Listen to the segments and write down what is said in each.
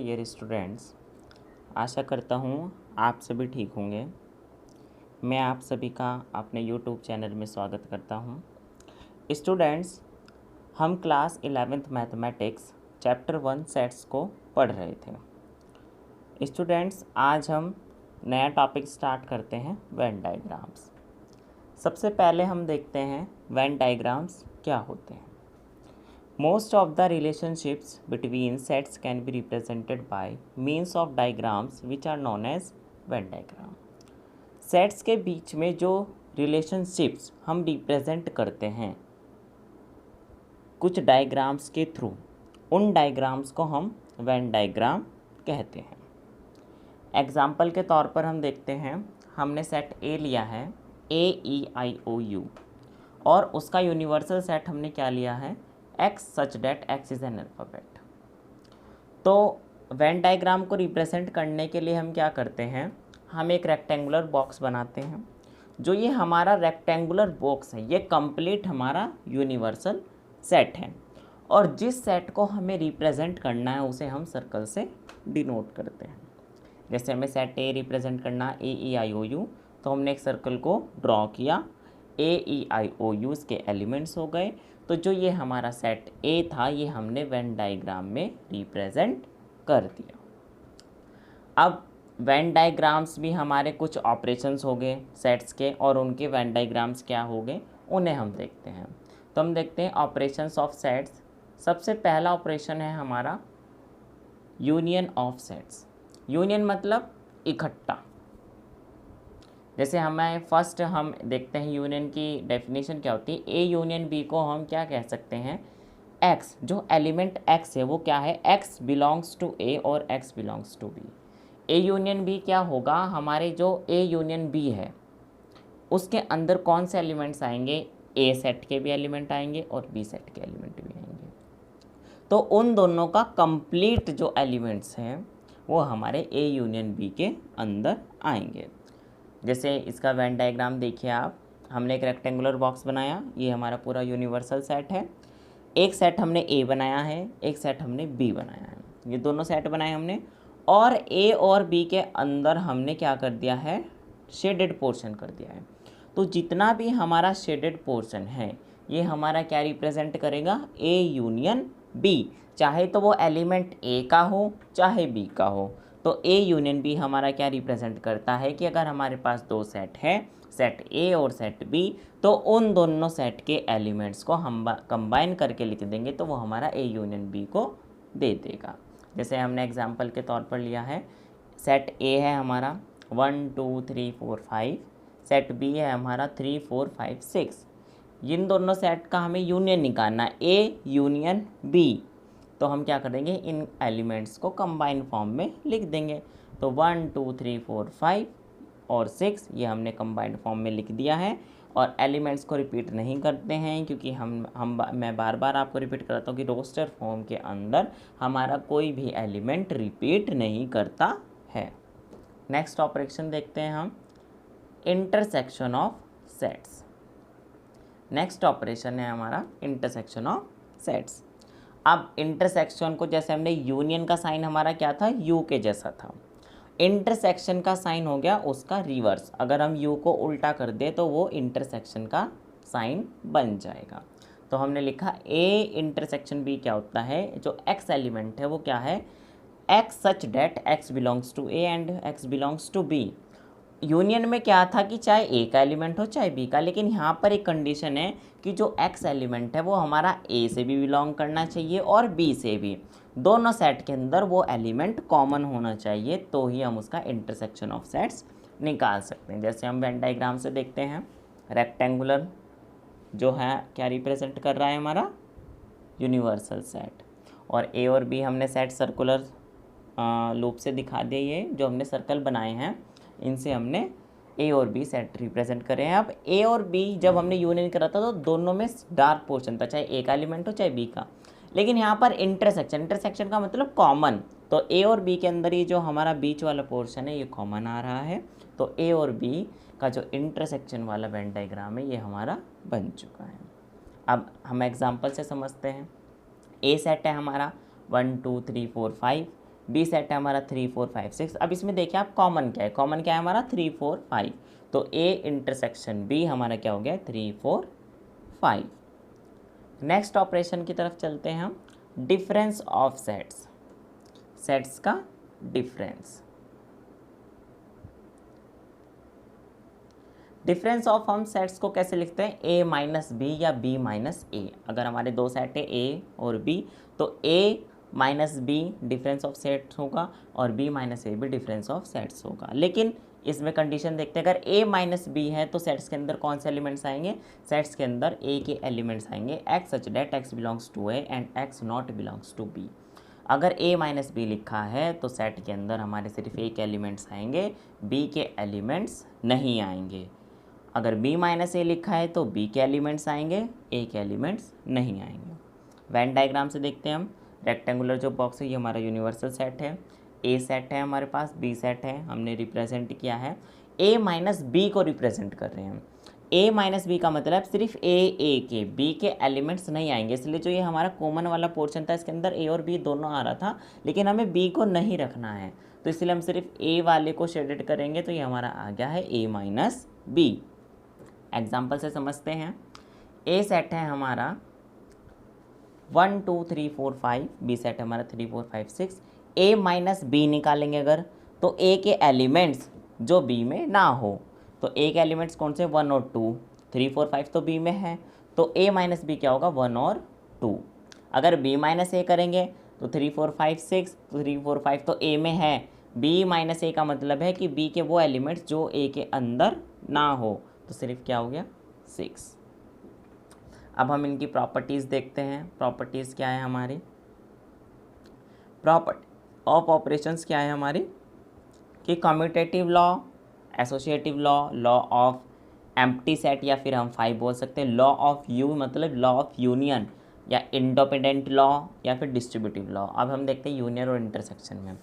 Dear students, आशा करता हूँ आप सभी ठीक होंगे। मैं आप सभी का अपने यूट्यूब चैनल में स्वागत करता हूँ। स्टूडेंट्स, हम class 11th mathematics chapter 1 sets को पढ़ रहे थे। स्टूडेंट्स, आज हम नया टॉपिक स्टार्ट करते हैं, वेन डायग्राम्स। सबसे पहले हम देखते हैं वेन डायग्राम्स क्या होते हैं। Most of the relationships between sets can be represented by means of diagrams which are known as Venn diagram. Sets के बीच में जो relationships हम represent करते हैं कुछ डायग्राम्स के थ्रू, उन डायग्राम्स को हम Venn डायग्राम कहते हैं। एग्जाम्पल के तौर पर हम देखते हैं, हमने सेट ए लिया है, AEIOU, और उसका यूनिवर्सल सेट हमने क्या लिया है, X such that X is an alphabet। तो वेन डायग्राम को रिप्रेजेंट करने के लिए हम क्या करते हैं, हम एक रेक्टेंगुलर बॉक्स बनाते हैं। जो ये हमारा रेक्टेंगुलर बॉक्स है, ये कंप्लीट हमारा यूनिवर्सल सेट है, और जिस सेट को हमें रिप्रेजेंट करना है उसे हम सर्कल से डिनोट करते हैं। जैसे हमें सेट ए रिप्रेजेंट करना AEIOU, तो हमने एक सर्कल को ड्रॉ किया, AEIOU के एलिमेंट्स हो गए। तो जो ये हमारा सेट ए था, ये हमने वेन डायग्राम में रिप्रेजेंट कर दिया। अब वेन डायग्राम्स भी हमारे कुछ ऑपरेशंस हो गए सेट्स के, और उनके वेन डायग्राम्स क्या हो गए उन्हें हम देखते हैं। तो हम देखते हैं ऑपरेशंस ऑफ सेट्स। सबसे पहला ऑपरेशन है हमारा यूनियन ऑफ सेट्स। यूनियन मतलब इकट्ठा। जैसे हमें फर्स्ट हम देखते हैं यूनियन की डेफिनेशन क्या होती है। ए यूनियन बी को हम क्या कह सकते हैं, एक्स, जो एलिमेंट एक्स है वो क्या है, एक्स बिलोंग्स टू ए और x belongs to B. A union B क्या होगा, हमारे जो ए यूनियन बी है उसके अंदर कौन से एलिमेंट्स आएंगे, ए सेट के भी एलिमेंट आएंगे और बी सेट के एलिमेंट भी आएंगे। तो उन दोनों का कंप्लीट जो एलिमेंट्स हैं वो हमारे ए यूनियन बी के अंदर आएंगे। जैसे इसका वेन डायग्राम देखिए आप, हमने एक रेक्टेंगुलर बॉक्स बनाया, ये हमारा पूरा यूनिवर्सल सेट है। एक सेट हमने ए बनाया है, एक सेट हमने बी बनाया है, ये दोनों सेट बनाए हमने, और ए और बी के अंदर हमने क्या कर दिया है, शेडेड पोर्शन कर दिया है। तो जितना भी हमारा शेडेड पोर्शन है ये हमारा क्या रिप्रेजेंट करेगा, ए यूनियन बी, चाहे तो वो एलिमेंट ए का हो चाहे बी का हो। तो ए यूनियन बी हमारा क्या रिप्रेजेंट करता है कि अगर हमारे पास दो सेट है, सेट ए और सेट बी, तो उन दोनों सेट के एलिमेंट्स को हम कंबाइन करके लिख देंगे तो वो हमारा ए यूनियन बी को दे देगा। जैसे हमने एग्जांपल के तौर पर लिया है, सेट ए है हमारा 1 2 3 4 5, सेट बी है हमारा 3 4 5 6। इन दोनों सेट का हमें यूनियन निकालना है, ए यूनियन बी। तो हम क्या करेंगे, इन एलिमेंट्स को कंबाइन फॉर्म में लिख देंगे। तो 1 2 3 4 5 और 6 ये हमने कंबाइंड फॉर्म में लिख दिया है, और एलिमेंट्स को रिपीट नहीं करते हैं क्योंकि मैं बार बार आपको रिपीट कराता हूँ कि रोस्टर फॉर्म के अंदर हमारा कोई भी एलिमेंट रिपीट नहीं करता है। नेक्स्ट ऑपरेशन देखते हैं हम, intersection of sets. Next operation है हमारा इंटरसेक्शन ऑफ सेट्स। अब इंटरसेक्शन को, जैसे हमने यूनियन का साइन हमारा क्या था, यू के जैसा था, इंटरसेक्शन का साइन हो गया उसका रिवर्स। अगर हम यू को उल्टा कर दे तो वो इंटरसेक्शन का साइन बन जाएगा। तो हमने लिखा ए इंटरसेक्शन बी क्या होता है, जो एक्स एलिमेंट है वो क्या है, x such that x belongs to A and x belongs to B. Union में क्या था कि चाहे ए का एलिमेंट हो चाहे बी का, लेकिन यहाँ पर एक कंडीशन है कि जो एक्स एलिमेंट है वो हमारा ए से भी बिलोंग करना चाहिए और बी से भी। दोनों सेट के अंदर वो एलिमेंट कॉमन होना चाहिए, तो ही हम उसका इंटरसेक्शन ऑफ सेट्स निकाल सकते हैं। जैसे हम वेन डायग्राम से देखते हैं, रेक्टेंगुलर जो है क्या रिप्रेजेंट कर रहा है, हमारा यूनिवर्सल सेट, और ए और बी हमने सेट सर्कुलर लूप से दिखा दिए। ये जो हमने सर्कल बनाए हैं इनसे हमने ए और बी सेट रिप्रेजेंट करे हैं। अब ए और बी जब हमने यूनियन करा था तो दोनों में डार्क पोर्शन था, चाहे ए का एलिमेंट हो चाहे बी का, लेकिन यहाँ पर इंटरसेक्शन का मतलब कॉमन। तो ए और बी के अंदर ये जो हमारा बीच वाला पोर्शन है ये कॉमन आ रहा है, तो ए और बी का जो इंटरसेक्शन वाला वेन डायग्राम है ये हमारा बन चुका है। अब हम एग्जाम्पल से समझते हैं। ए सेट है हमारा 1 2 3 4 5, बी सेट है हमारा 3 4 5 6। अब इसमें देखिए आप कॉमन क्या है, कॉमन क्या है हमारा 3 4 5, तो ए इंटरसेक्शन बी हमारा क्या हो गया 3 4 5। नेक्स्ट ऑपरेशन की तरफ चलते हैं हम, डिफरेंस ऑफ सेट्स, सेट्स का डिफरेंस। डिफरेंस ऑफ हम सेट्स को कैसे लिखते हैं, ए माइनस बी या बी माइनस ए। अगर हमारे दो सेट है ए और बी, तो A minus B difference of sets होगा और बी माइनस ए भी डिफरेंस ऑफ सेट्स होगा। लेकिन इसमें कंडीशन देखते हैं, अगर ए माइनस बी है तो सेट्स के अंदर कौन से एलिमेंट्स आएंगे, सेट्स के अंदर ए के एलिमेंट्स आएंगे, x such that x belongs to A and x not belongs to B. अगर ए माइनस बी लिखा है तो सेट के अंदर हमारे सिर्फ ए के एलिमेंट्स आएंगे, बी के एलिमेंट्स नहीं आएंगे। अगर b माइनस ए लिखा है तो b के एलिमेंट्स आएंगे, a के एलिमेंट्स नहीं आएंगे। वेन डायग्राम से देखते हैं हम, रेक्टेंगुलर जो बॉक्स है ये हमारा यूनिवर्सल सेट है, a सेट है हमारे पास, b सेट है, हमने रिप्रेजेंट किया है, a माइनस बी को रिप्रेजेंट कर रहे हैं। a माइनस बी का मतलब सिर्फ a के, b के एलिमेंट्स नहीं आएंगे, इसलिए जो ये हमारा कॉमन वाला पोर्शन था इसके अंदर a और b दोनों आ रहा था, लेकिन हमें b को नहीं रखना है, तो इसलिए हम सिर्फ a वाले को शेडेड करेंगे, तो ये हमारा आ गया है a माइनस बी। एग्जाम्पल से समझते हैं, ए सेट है हमारा 1 2 3 4 5, बी सेट है हमारा 3 4 5 6। ए माइनस बी निकालेंगे अगर, तो ए के एलिमेंट्स जो बी में ना हो, तो ए के एलिमेंट्स कौन से 1 और 2, 3 4 5 तो बी में है, तो ए माइनस बी क्या होगा 1 और 2। अगर बी माइनस ए करेंगे तो 3 4 5 6, तो 3 4 5 तो ए में है, बी माइनस ए का मतलब है कि बी के वो एलिमेंट्स जो ए के अंदर ना हो, तो सिर्फ क्या हो गया 6। अब हम इनकी प्रॉपर्टीज़ देखते हैं, प्रॉपर्टीज़ क्या है हमारी, प्रॉपर्टी ऑफ ऑपरेशंस क्या है हमारी, कि commutative law, associative law, law of empty set, या फिर हम 5 बोल सकते हैं, लॉ ऑफ यू मतलब लॉ ऑफ यूनियन, या इंडिपेंडेंट लॉ, या फिर डिस्ट्रीब्यूटिव लॉ। अब हम देखते हैं यूनियन और इंटरसेक्शन में।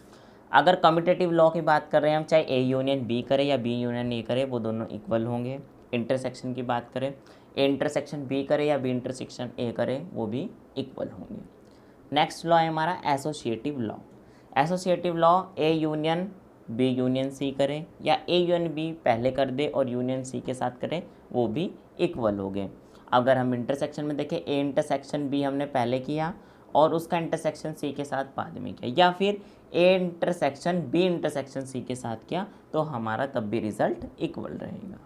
अगर कम्यूटेटिव लॉ की बात कर रहे हैं हम, चाहे ए यूनियन बी करे या बी यूनियन ए करे, वो दोनों इक्वल होंगे। इंटरसेक्शन की बात करें, ए इंटरसेक्शन बी करे या बी इंटरसेक्शन ए करे, वो भी इक्वल होंगे। नेक्स्ट लॉ है हमारा associative law. Associative law A union B union C करे, या ए यूनियन बी पहले कर दे और यूनियन सी के साथ करे, वो भी इक्वल हो गए। अगर हम इंटरसेक्शन में देखें, ए इंटरसेक्शन बी हमने पहले किया और उसका इंटरसेक्शन सी के साथ बाद में किया, या फिर A intersection B intersection C के साथ किया, तो हमारा तब भी रिजल्ट इक्वल रहेगा।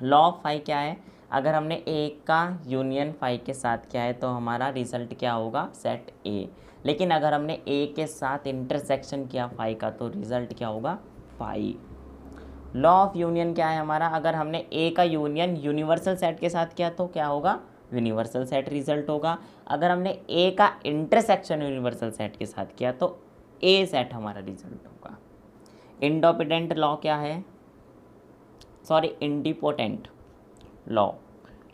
लॉ ऑफ फाई क्या है, अगर हमने ए का यूनियन फाई के साथ किया है तो हमारा रिजल्ट क्या होगा सेट ए, लेकिन अगर हमने ए के साथ इंटरसेक्शन किया फाई का तो रिजल्ट क्या होगा फाई। लॉ ऑफ यूनियन क्या है हमारा, अगर हमने ए का यूनियन यूनिवर्सल सेट के साथ किया तो क्या होगा यूनिवर्सल सेट रिजल्ट होगा। अगर हमने ए का इंटरसेक्शन यूनिवर्सल सेट के साथ किया तो ए सेट हमारा रिजल्ट होगा। इंडिपेंडेंट लॉ क्या है, sorry idempotent law,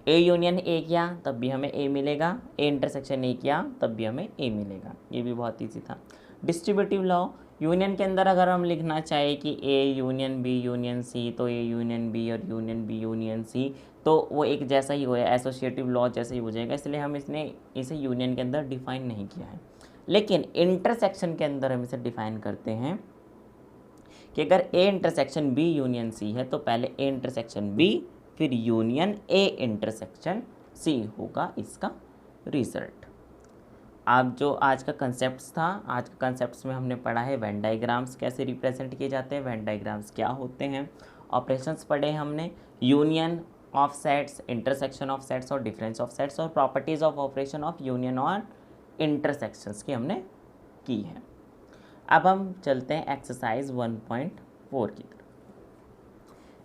A union A किया तब भी हमें ए मिलेगा, ए इंटरसेक्शन ए किया तब भी हमें ए मिलेगा, ये भी बहुत ईजी था। डिस्ट्रीब्यूटिव लॉ, यूनियन के अंदर अगर हम लिखना चाहे कि A union B union C, तो ए यूनियन बी और यूनियन बी यूनियन सी, तो वो एक जैसा ही हो, एसोसिएटिव लॉ जैसा ही हो जाएगा, इसलिए हम इसे यूनियन के अंदर डिफाइन नहीं किया है। लेकिन इंटरसेक्शन के अंदर हम इसे डिफाइन करते हैं कि अगर A intersection B union C है तो पहले ए इंटरसेक्शन बी फिर यूनियन ए इंटरसेक्शन सी होगा इसका रिजल्ट। आप जो आज का कंसेप्ट था, आज का कंसेप्ट में हमने पढ़ा है वेन डायग्राम्स कैसे रिप्रेजेंट किए जाते हैं, वेन डायग्राम्स क्या होते हैं, ऑपरेशंस पढ़े हमने, union of sets, intersection of sets और डिफरेंस ऑफ सेट्स, और properties of operation of union और इंटरसेक्शंस की हमने की है। अब हम चलते हैं एक्सरसाइज 1.4 की तरफ।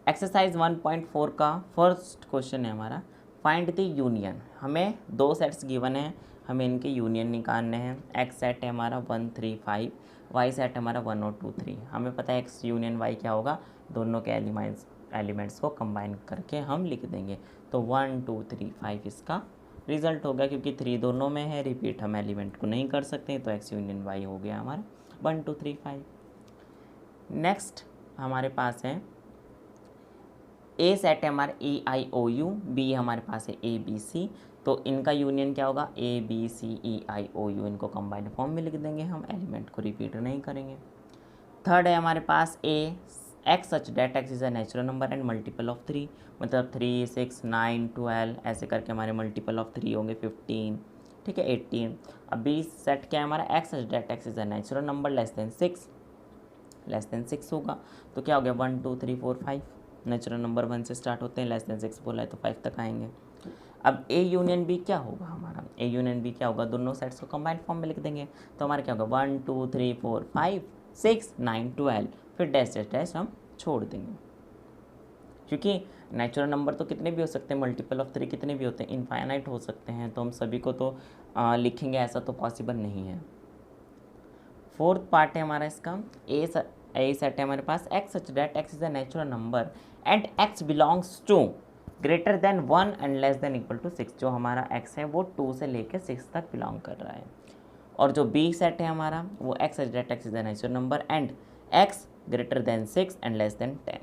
एक्सरसाइज 1.4 का फर्स्ट क्वेश्चन है हमारा, फाइंड द यूनियन। हमें दो सेट्स गिवन हैं, हमें इनके यूनियन निकालने हैं। एक्स सेट है हमारा 1 3 5, वाई सेट है हमारा 1 और 2 3। हमें पता है एक्स यूनियन वाई क्या होगा, दोनों के एलिमेंट्स को कंबाइन करके हम लिख देंगे, तो 1 2 3 5 इसका रिजल्ट होगा। क्योंकि 3 दोनों में है, रिपीट हम एलिमेंट को नहीं कर सकते, तो एक्स यूनियन वाई हो गया हमारा 1 2 3 5। नेक्स्ट हमारे पास है ए सेट है हमारा ए आई ओ यू, बी हमारे पास है ए बी सी, तो तो इनका यूनियन क्या होगा, A B C E I O U, इनको कंबाइंड फॉर्म में लिख देंगे हम, एलिमेंट को रिपीट नहीं करेंगे। थर्ड है हमारे पास A X such that x is a natural number and multiple of 3, मतलब 3, 6, 9, 12 ऐसे करके हमारे मल्टीपल ऑफ 3 होंगे 15, ठीक है 18। अब बी सेट क्या है हमारा, x such that x is a natural number less than 6 होगा, तो क्या हो गया 1 2 3 4 5, नेचुरल नंबर 1 से स्टार्ट होते हैं, लेस देन 6 बोला है तो 5 तक आएंगे। अब ए यूनियन बी क्या होगा हमारा, ए यूनियन बी क्या होगा, दोनों सेट्स को कंबाइंड फॉर्म में लिख देंगे, तो हमारा क्या होगा 1 2 3 4 5 6 9 12, फिर डैश डैश डैश हम छोड़ देंगे, क्योंकि नेचुरल नंबर तो कितने भी हो सकते हैं, मल्टीपल ऑफ 3 कितने भी होते हैं, इनफाइनाइट हो सकते हैं, तो हम सभी को तो लिखेंगे ऐसा तो पॉसिबल नहीं है। फोर्थ पार्ट है हमारा इसका, ए सेट है हमारे पास, X such that x is a natural number and x belongs to greater than 1 and less than equal to 6, जो हमारा एक्स है वो 2 से लेकर 6 तक बिलोंग कर रहा है। और जो बी सेट है हमारा वो x such that x is a natural number and x greater than 6 and less than 10,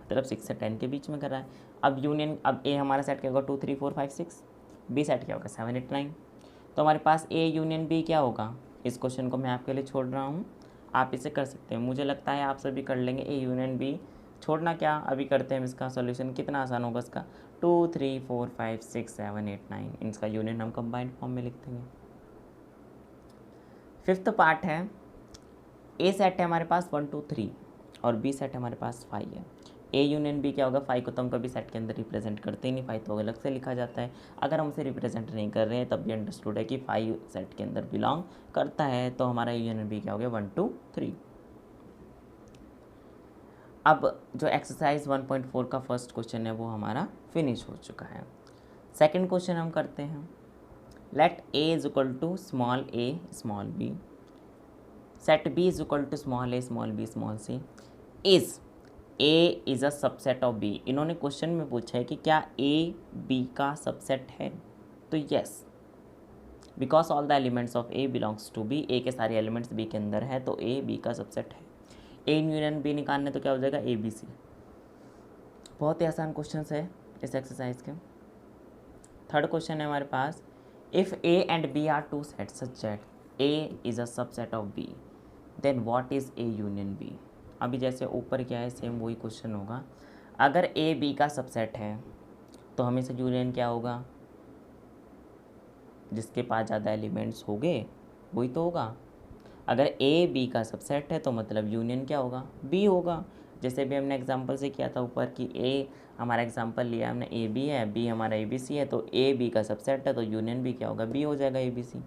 मतलब 6 से 10 के बीच में कर रहा है। अब यूनियन, अब ए हमारा सेट क्या होगा 2 3 4 5 6, बी सेट क्या होगा 7 8 9, तो हमारे पास ए यूनियन बी क्या होगा, इस क्वेश्चन को मैं आपके लिए छोड़ रहा हूँ, आप इसे कर सकते हैं, मुझे लगता है आप सभी कर लेंगे। ए यूनियन बी छोड़ना क्या, अभी करते हैं इसका सॉल्यूशन, कितना आसान होगा इसका, 2 3 4 5 6 7 8 9, इसका यूनियन हम कंबाइंड फॉर्म में लिख देंगे। फिफ्थ पार्ट है, ए सेट है हमारे पास 1 2 3 और बी सेट हमारे पास 5 है। ए यूनियन बी क्या होगा, 5 को तो हम कभी सेट के अंदर रिप्रेजेंट करते ही नहीं, 5 तो अलग से लिखा जाता है, अगर हम उसे रिप्रेजेंट नहीं कर रहे हैं तब भी अंडरस्टूड है कि 5 सेट के अंदर बिलोंग करता है, तो हमारा ए यूनियन बी क्या हो गया 1 2 3। अब जो एक्सरसाइज 1.4 का फर्स्ट क्वेश्चन है वो हमारा फिनिश हो चुका है। सेकेंड क्वेश्चन हम करते हैं, let A is equal to small a small b, set B is equal to small a small b small c, is A is a subset of B. इन्होंने क्वेश्चन में पूछा है कि क्या ए बी का सबसेट है, तो yes, because all the elements of A belongs to B, A के सारे एलिमेंट्स बी के अंदर है तो ए बी का सबसेट है। ए यूनियन बी निकालने तो क्या हो जाएगा ए बी सी, बहुत ही आसान क्वेश्चन है इस एक्सरसाइज के। थर्ड क्वेश्चन है हमारे पास, if A and B are two set such that A is a subset of B then what is A union B. अभी जैसे ऊपर क्या है सेम वही क्वेश्चन होगा, अगर ए बी का सबसेट है तो हमेशा यूनियन क्या होगा, जिसके पास ज़्यादा एलिमेंट्स होंगे वही तो होगा। अगर ए बी का सबसेट है तो मतलब यूनियन क्या होगा, बी होगा। जैसे भी हमने एग्जांपल से किया था ऊपर कि ए हमारा एग्जांपल लिया हमने, ए बी है, बी हमारा ए बी सी है, तो ए बी का सबसेट है तो यूनियन भी क्या होगा, बी हो जाएगा A B C.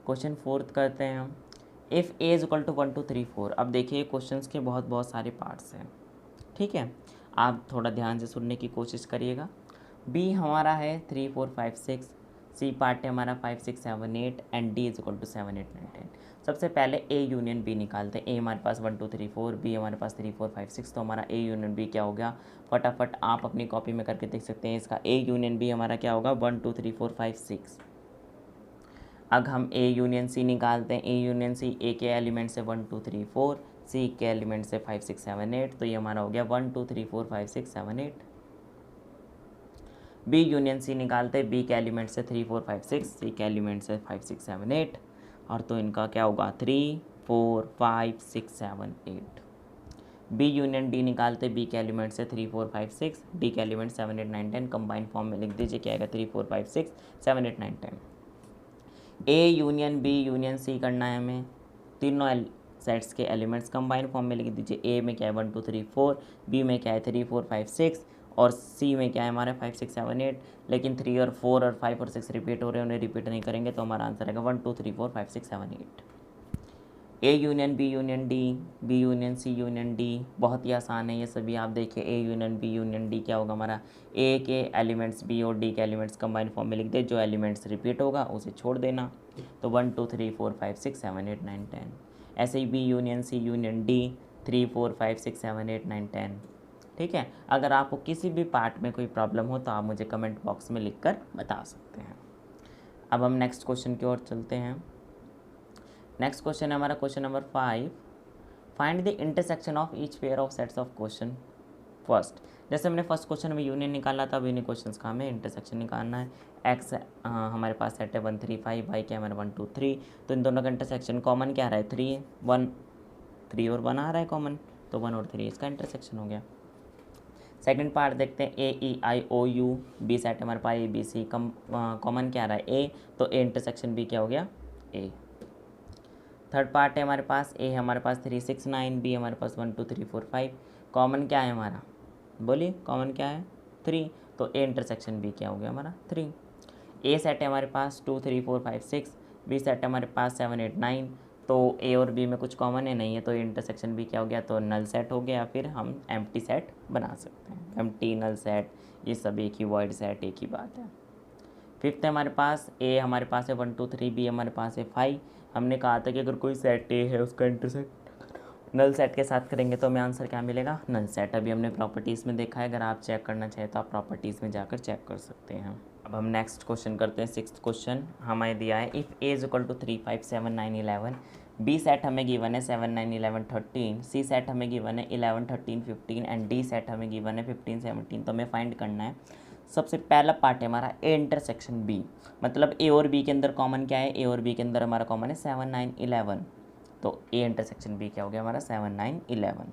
Question fourth करते हैं हम, if A is equal to 1 2 3 4। अब देखिए क्वेश्चंस के बहुत सारे पार्ट्स हैं, ठीक है, आप थोड़ा ध्यान से सुनने की कोशिश करिएगा। बी हमारा है 3 4 5 6, सी पार्ट है हमारा 5 6 7 8 and D is equal to 7 8 9 10। सबसे पहले ए यूनियन बी निकालते हैं। ए हमारे पास 1 2 3 4, बी हमारे पास 3 4 5 6, तो हमारा ए यूनियन बी क्या हो गया, फटाफट आप अपनी कॉपी में करके देख सकते हैं। इसका ए यूनियन बी हमारा क्या होगा 1 2 3 4 5 6। अब हम ए यूनियन सी निकालते हैं। ए यूनियन सी, ए के एलिमेंट से 1 2 3 4, सी के एलिमेंट से 5 6 7 8, तो ये हमारा हो गया 1 2 3 4 5 6 7 8। बी यूनियन सी निकालते हैं। बी के एलिमेंट से 3 4 5 6, सी के एलिमेंट से 5 6 7 8, और तो इनका क्या होगा 3 4 5 6 7 8। बी यूनियन डी निकालते, बी के एलिमेंट से 3 4 5 6, डी के एलिमेंट 7 8 9 10, कंबाइंड फॉर्म में लिख दीजिए क्या आएगा 3 4 5 6 7 8 9 10। A union B union C करना है हमें, तीनों सेट्स के एलिमेंट्स कंबाइंड फॉर्म में लिख दीजिए। ए में क्या है 1 2 3 4, बी में क्या है 3 4 5 6, और सी में क्या है हमारा 5 6 7 8, लेकिन 3 और 4 और 5 और 6 रिपीट हो रहे हैं, उन्हें रिपीट नहीं करेंगे, तो हमारा आंसर आएगा 1 2 3 4 5 6 7 8। A union B union D, B union C union D, बहुत ही आसान है ये सभी, आप देखिए A union B union D क्या होगा हमारा, ए के एलिमेंट्स बी और डी के एलिमेंट्स कंबाइंड फॉर्म में लिख दे, जो एलिमेंट्स रिपीट होगा उसे छोड़ देना, तो 1 2 3 4 5 6 7 8 9 10। ऐसे ही B union C union D 3 4 5 6 7 8 9 10। ठीक है, अगर आपको किसी भी पार्ट में कोई प्रॉब्लम हो तो आप मुझे कमेंट बॉक्स में लिख कर बता सकते हैं। अब हम नेक्स्ट क्वेश्चन की ओर चलते हैं। नेक्स्ट क्वेश्चन है हमारा question number 5, find the intersection of each pair of sets of question first. जैसे हमने फर्स्ट क्वेश्चन में यूनियन निकाला था, अब यूनियन क्वेश्चन का हमें इंटरसेक्शन निकालना है। एक्स हमारे पास सेट है 1 3 5, वाई क्या हमारा 1 2 3, तो इन दोनों का इंटरसेक्शन कॉमन क्या आ रहा है 3 है, 1 3 और 1 आ रहा है कॉमन, तो 1 और 3 इसका इंटरसेक्शन हो गया। सेकंड पार्ट देखते हैं, ए ई I O you, B set हमारे पास ए बी सी, कॉमन क्या आ रहा है ए, तो ए इंटरसेक्शन बी क्या हो गया ए। थर्ड पार्ट है हमारे पास, ए हमारे पास 3 6 9, बी हमारे पास 1 2 3 4 5, कॉमन क्या है हमारा, बोलिए कॉमन क्या है 3, तो ए इंटरसेक्शन बी क्या हो गया हमारा 3। ए सेट है हमारे पास 2 3 4 5 6, बी सेट है हमारे पास 7 8 9, तो ए और बी में कुछ कॉमन है नहीं है, तो इंटरसेक्शन बी क्या हो गया, तो नल सेट हो गया, फिर हम एम्प्टी सेट बना सकते हैं। एम्प्टी नल सेट ये सब एक ही, वॉइड सेट एक ही बात है। फिफ्थ है हमारे पास, ए हमारे पास है 1 2 3, बी हमारे पास है 5। हमने कहा था कि अगर कोई सेट ए है उसका इंटरसेक्ट नल सेट के साथ करेंगे तो हमें आंसर क्या मिलेगा, नल सेट। अभी हमने प्रॉपर्टीज़ में देखा है, अगर आप चेक करना चाहें तो आप प्रॉपर्टीज़ में जाकर चेक कर सकते हैं। अब हम नेक्स्ट क्वेश्चन करते हैं। सिक्स्थ क्वेश्चन हमें दिया है, if A is equal to 3 5 7 9 11, B set हमें गिवन है 7 9 11 13, सी सेट हमें गिवन है 11 13 15 एंड डी सेट हमें गिवन है 15 17। तो हमें फाइंड करना है, सबसे पहला पार्ट है हमारा ए इंटरसेक्शन बी, मतलब ए और बी के अंदर कॉमन क्या है, ए और बी के अंदर हमारा कॉमन है 7 9 11, तो ए इंटरसेक्शन बी क्या हो गया हमारा 7 9 11।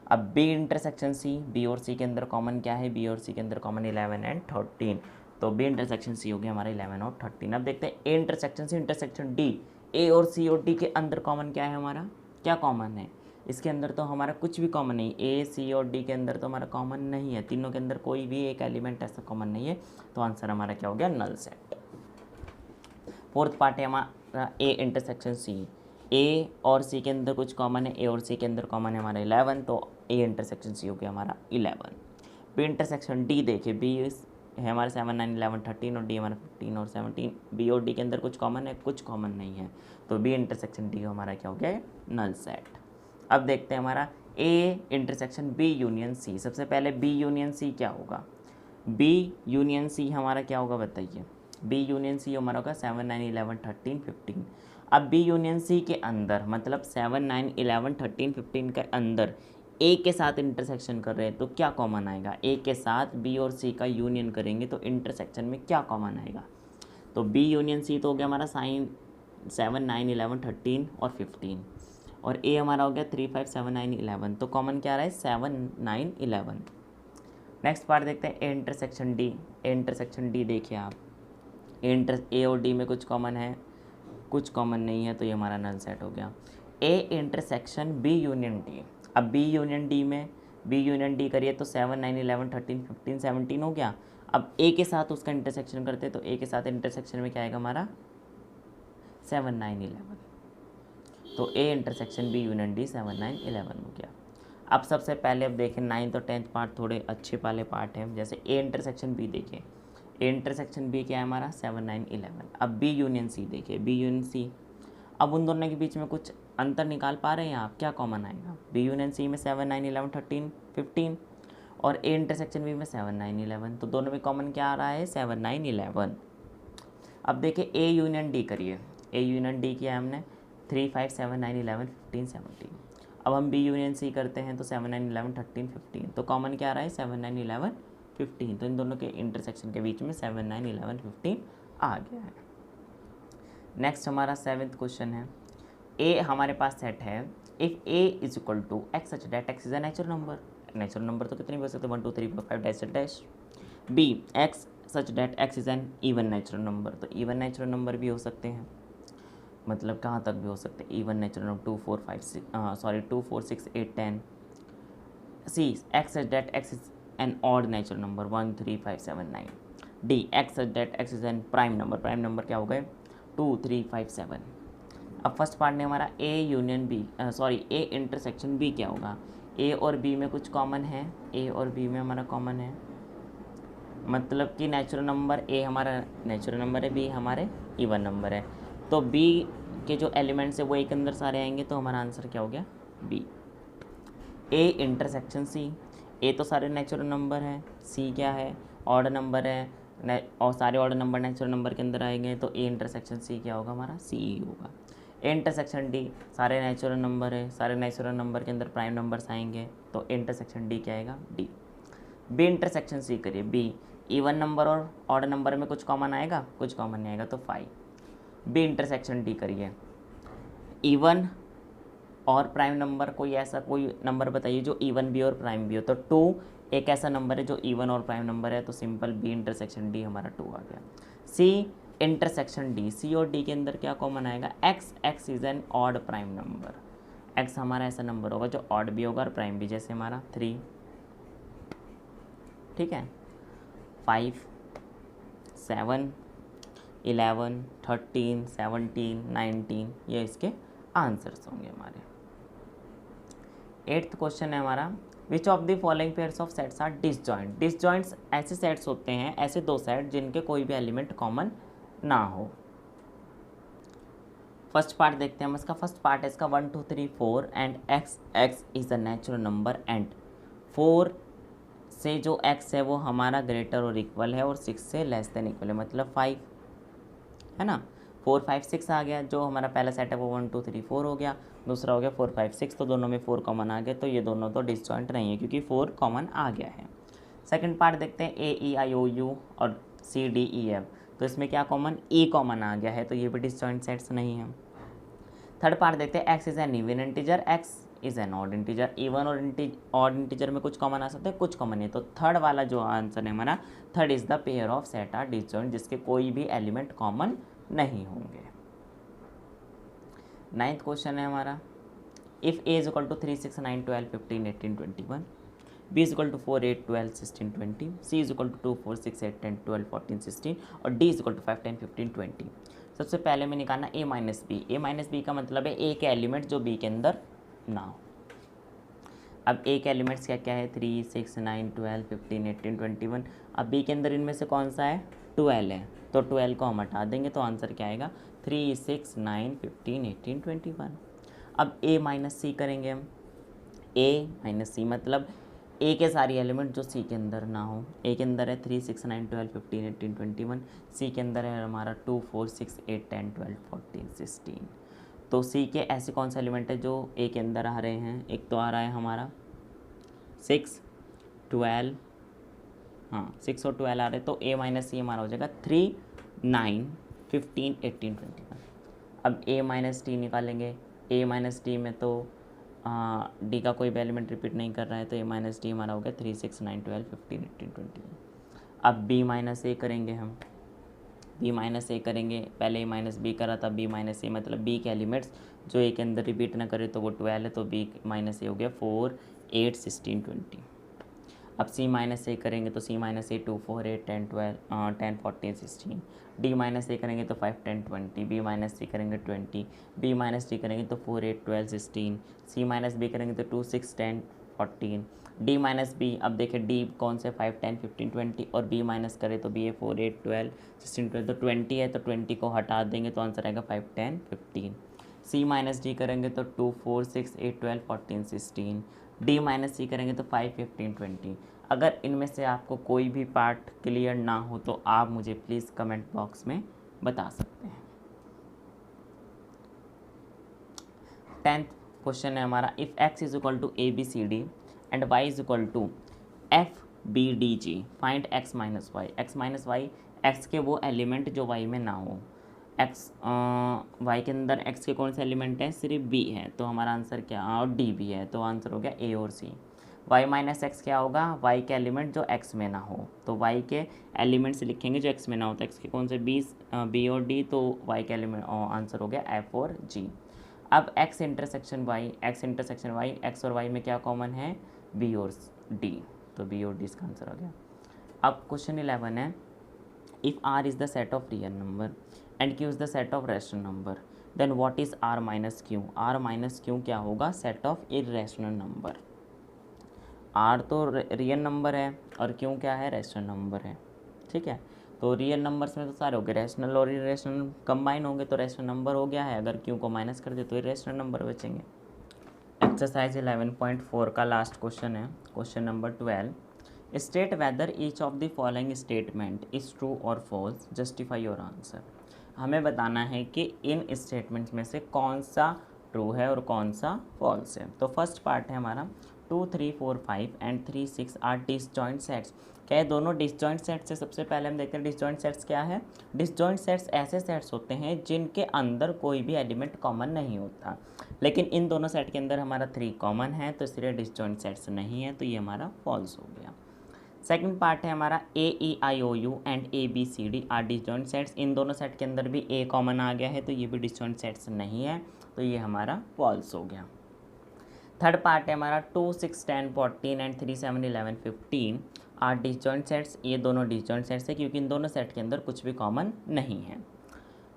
अब बी इंटरसेक्शन सी, बी और सी के अंदर कॉमन क्या है, बी और सी के अंदर कॉमन 11 एंड 13, तो बी इंटरसेक्शन सी हो गया हमारा 11 और 13। अब देखते हैं A intersection C intersection D, A और सी और डी के अंदर कॉमन क्या है हमारा, क्या कॉमन है, इसके अंदर तो हमारा कुछ भी कॉमन नहीं, ए सी और डी के अंदर तो हमारा कॉमन नहीं है, तीनों के अंदर कोई भी एक एलिमेंट ऐसा कॉमन नहीं है, तो आंसर हमारा क्या हो गया नल सेट। फोर्थ पार्ट है हमारा ए इंटरसेक्शन सी, ए और सी के अंदर कुछ कॉमन है, ए और सी के अंदर कॉमन है हमारा 11, तो ए इंटरसेक्शन सी हो गया हमारा 11। बी इंटरसेक्शन डी देखिए, बी है हमारे 7 9 11 13 और डी हमारा 15 और 17, बी और डी के अंदर कुछ कॉमन है, कुछ कॉमन नहीं है, तो बी इंटरसेक्शन डी हमारा क्या हो गया नल सेट। अब देखते हैं हमारा A intersection B union C. सबसे पहले बी यूनियन सी क्या होगा, बी यूनियन सी हमारा क्या होगा बताइए, बी यूनियन सी हमारा होगा 7 9 11 13 15। अब बी यूनियन सी के अंदर मतलब 7 9 11 13 15 के अंदर ए के साथ इंटरसेक्शन कर रहे हैं तो क्या कॉमन आएगा, ए के साथ बी और सी का यूनियन करेंगे तो इंटरसेक्शन में क्या कॉमन आएगा, तो बी यूनियन सी तो हो गया हमारा साइन 7 9 11 13 और 15, और ए हमारा हो गया 3 5 7 9 11, तो कॉमन क्या आ रहा है 7 9 11। नेक्स्ट पार्ट देखते हैं A intersection D. A intersection D देखिए आप, ए और डी में कुछ कॉमन है, कुछ कॉमन नहीं है, तो ये हमारा नल सेट हो गया। A intersection B union D, अब बी यूनियन डी में बी यूनियन डी करिए तो 7 9 11 13 15 17 हो गया। अब ए के साथ उसका इंटरसेक्शन करते तो ए के साथ इंटरसेक्शन में क्या आएगा हमारा 7 9 11, तो A intersection B union D 7 9 11 हो गया। अब सबसे पहले अब देखें 9th और 10th पार्ट थोड़े अच्छे वाले पार्ट हैं, जैसे ए इंटरसेक्शन बी देखिए, ए इंटरसेक्शन बी क्या है हमारा 7 9 11। अब बी यूनियन सी देखिए, बी यूनियन सी, अब उन दोनों के बीच में कुछ अंतर निकाल पा रहे हैं आप, क्या कॉमन आएगा, बी यूनियन सी में 7 9 11 13 15 और ए इंटरसेक्शन बी में 7 9 11, तो दोनों में कॉमन क्या आ रहा है 7 9 11। अब देखिए ए यूनियन डी करिए, ए यूनियन डी किया हमने 3 5 7 9 11 15 17। अब हम बी यूनियन सी करते हैं तो 7 9 11 13 15, तो कॉमन क्या आ रहा है 7 9 11 15, तो इन दोनों के इंटरसेक्शन के बीच में 7 9 11 15 आ गया है। नेक्स्ट हमारा 7th क्वेश्चन है, ए हमारे पास सेट है, if A is equal to X such that X is a natural number, natural number तो कितने भी हो सकते हैं 1 2 3 4 5 dash dash, B X such that X is an even natural number, तो इवन नेचुरल नंबर भी हो सकते हैं, मतलब कहाँ तक भी हो सकते हैं even natural number 2 4 6 8 10। C X such that X is an odd natural number 1 3 5 7 9। D X such that X is an prime number, prime number क्या हो गए 2 3 5 7। अब फर्स्ट पार्ट में हमारा A union B A intersection B क्या होगा, ए और B में कुछ कॉमन है, ए और बी में हमारा कॉमन है, मतलब कि नेचुरल नंबर ए हमारा नेचुरल नंबर है, बी हमारे इवन नंबर है, तो बी के जो एलिमेंट्स है वो एक अंदर सारे आएंगे, तो हमारा आंसर क्या हो गया बी। ए इंटरसेक्शन सी, ए तो सारे नेचुरल नंबर हैं, सी क्या है ऑड नंबर है और सारे ऑड नंबर नेचुरल नंबर के अंदर आएंगे, तो ए इंटरसेक्शन सी क्या होगा हमारा सी ही होगा। ए इंटरसेक्शन डी, सारे नेचुरल नंबर है, सारे नेचुरल नंबर के अंदर प्राइम नंबर्स आएंगे, तो इंटरसेक्शन डी क्या आएगा डी। बी इंटरसेक्शन सी करिए, बी इवन नंबर और ऑड नंबर में कुछ कॉमन आएगा, कुछ कॉमन नहीं आएगा तो 5। बी इंटरसेक्शन डी करिए, इवन और प्राइम नंबर, कोई ऐसा कोई नंबर बताइए जो इवन भी और प्राइम भी हो। तो 2 एक ऐसा नंबर है जो इवन और प्राइम नंबर है, तो सिंपल बी इंटरसेक्शन डी हमारा 2 आ गया। सी इंटरसेक्शन डी, सी और डी के अंदर क्या कॉमन आएगा, x, x is an odd prime number, x हमारा ऐसा नंबर होगा जो ऑड भी होगा और प्राइम भी, जैसे हमारा 3, ठीक है। 5, 7, 11, 13, 17, 19 ये इसके आंसर्स होंगे हमारे। 8th क्वेश्चन है हमारा, which of the following pairs of sets are disjoint. Disjoints ऐसे सेट्स होते हैं, ऐसे दो सेट जिनके कोई भी एलिमेंट कॉमन ना हो। फर्स्ट पार्ट देखते हैं हम इसका। फर्स्ट पार्ट है इसका 1 2 3 4 and x, x is a natural number and 4 से जो x है वो हमारा ग्रेटर और इक्वल है और 6 से लेस देन इक्वल है, मतलब 5 है ना। 4 5 6 आ गया, जो हमारा पहला सेट है वो 1 2 3 4 हो गया, दूसरा हो गया 4 5 6, तो दोनों में 4 कॉमन आ गया, तो ये दोनों तो डिसजॉइंट नहीं है क्योंकि 4 कॉमन आ गया है। सेकंड पार्ट देखते हैं ए ई आई ओ यू और सी डी ई एफ, तो इसमें क्या कॉमन, ई कॉमन आ गया है, तो ये भी डिसजॉइंट सेट्स नहीं है। थर्ड पार्ट देखते हैं x is an even integer, x is an odd integer, even और ऑड इंटीजर में कुछ कॉमन आ सकते हैं, कुछ कॉमन नहीं, तो थर्ड वाला जो आंसर है हमारा, third is the pair of set are disjoint, जिसके कोई भी एलिमेंट कॉमन नहीं होंगे। 9th क्वेश्चन है हमारा, if A is equal to 3 6 9 12 15 18 21, B is equal to 4 8 12 16 20, C is equal to 2 4 6 8 10 12 14 16 और डी इज इक्वल टू 5 10 15 20। सबसे पहले में निकालना ए माइनस बी। ए माइनस बी का मतलब है ए के एलिमेंट जो बी के अंदर ना हो। अब ए के एलिमेंट्स क्या क्या है, 3 6 9 12 15 18 21। अब बी के अंदर इनमें से कौन सा है, 12 है, तो 12 को हम हटा देंगे तो आंसर क्या आएगा, 3 6 9 15 18 21। अब ए माइनस सी करेंगे हम, ए माइनस सी मतलब ए के सारी एलिमेंट जो सी के अंदर ना हो। ए के अंदर है 3 6 9 12 15 18 21, सी के अंदर है हमारा 2 4 6 8 10 12 14 16। तो सी के ऐसे कौन सा एलिमेंट है जो ए के अंदर आ रहे हैं, एक तो आ रहा है हमारा 6 12, हाँ 6 और 12 आ रहे हैं, तो ए माइनस सी हमारा हो जाएगा 3 9 15 18 21। अब ए माइनस टी निकालेंगे, ए माइनस टी में तो डी का कोई भी एलिमेंट रिपीट नहीं कर रहा है, तो ए माइनस डी हमारा हो गया 3 6 9 12 15 18 21। अब बी माइनस ए करेंगे हम, बी माइनस ए करेंगे, पहले ए माइनस बी करा था, बी माइनस ए मतलब बी के एलिमेंट्स जो ए के अंदर रिपीट ना करे तो वो 12 है, तो बी माइनस ए हो गया 4 8 16 20। अब सी माइनस ए करेंगे तो सी माइनस ए 2 4 8 10 12 10 14 16। डी माइनस ए करेंगे तो 5 10 20। बी माइनस सी करेंगे 20। बी माइनस डी करेंगे तो 4 8 12 16। सी माइनस बी करेंगे तो 2 6 10 14। डी माइनस बी, अब देखिए डी कौन से 5 10 15 20 और बी माइनस करे तो बी है 4 8 12 16 12, तो 20 है, तो 20 को हटा देंगे तो आंसर आएगा 5 10 15। सी माइनस डी करेंगे तो 2 4 6 8 12 14 16। डी माइनस सी करेंगे तो 5 15 20। अगर इनमें से आपको कोई भी पार्ट क्लियर ना हो तो आप मुझे प्लीज़ कमेंट बॉक्स में बता सकते हैं। 10th क्वेश्चन है हमारा, if x is equal to A B C D and y is equal to F B D G, find x minus Y. X minus Y, X के वो element जो y में ना हो। एक्स वाई के अंदर x के कौन से एलिमेंट हैं, सिर्फ b है, तो हमारा आंसर क्या, और d भी है, तो आंसर हो गया a और c। y माइनस एक्स क्या होगा, y के एलिमेंट जो x में ना हो, तो y के एलिमेंट्स लिखेंगे जो x में ना हो, तो x के कौन से b और d, तो y के एलिमेंट आंसर हो गया f और g। अब x intersection y, x intersection y, x और y में क्या कॉमन है, b और d, तो b और d इसका आंसर हो गया। अब क्वेश्चन 11 है, if r is the set of real number and q is the set of rational number, then what is r minus q। r minus q क्या होगा, set of irrational number. r तो real number है और q क्या है, rational number है, ठीक है। तो रियल नंबर्स में तो सारे हो गए, रैशनल और इरेशनल कंबाइन होंगे तो रैशनल नंबर हो गया है, अगर q को माइनस कर दे तो इरेशनल नंबर बचेंगे। एक्सरसाइज 11.4 का लास्ट क्वेश्चन है, question number 12, state whether each of the following statement is true और फॉल्स, जस्टिफाई योर आंसर। हमें बताना है कि इन स्टेटमेंट्स में से कौन सा ट्रू है और कौन सा फॉल्स है। तो फर्स्ट पार्ट है हमारा, 2, 3, 4, 5 एंड 3, 6 आर डिसजॉइंट सेट्स। क्या है दोनों डिसजॉइंट सेट्स है? सबसे पहले हम देखते हैं डिसजॉइंट सेट्स क्या है। डिसजॉइंट सेट्स ऐसे सेट्स होते हैं जिनके अंदर कोई भी एलिमेंट कॉमन नहीं होता, लेकिन इन दोनों सेट के अंदर हमारा 3 कॉमन है, तो इसलिए डिसजॉइंट सेट्स नहीं है, तो ये हमारा फॉल्स हो गया। सेकंड पार्ट है हमारा AEIOU and ABCD are disjoint sets. इन दोनों सेट के अंदर भी A कॉमन आ गया है, तो ये भी डिसजॉइंट सेट्स नहीं है, तो ये हमारा फॉल्स हो गया। थर्ड पार्ट है हमारा 2, 6, 10, 14 एंड 3, 7, 11, 15 आर डिसजॉइंट सेट्स। ये दोनों डिसजॉइंट सेट्स है क्योंकि इन दोनों सेट के अंदर कुछ भी कॉमन नहीं है,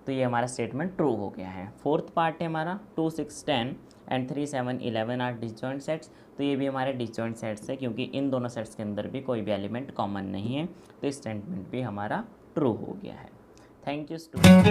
तो ये हमारा स्टेटमेंट ट्रू हो गया है। फोर्थ पार्ट है हमारा 2, 6, 10 एंड 3, 7, 11 आर डिसजॉइंट सेट्स। तो ये भी हमारे डिसजॉइंट सेट्स है क्योंकि इन दोनों सेट्स के अंदर भी कोई भी एलिमेंट कॉमन नहीं है, तो स्टेटमेंट भी हमारा ट्रू हो गया है। Thank you student.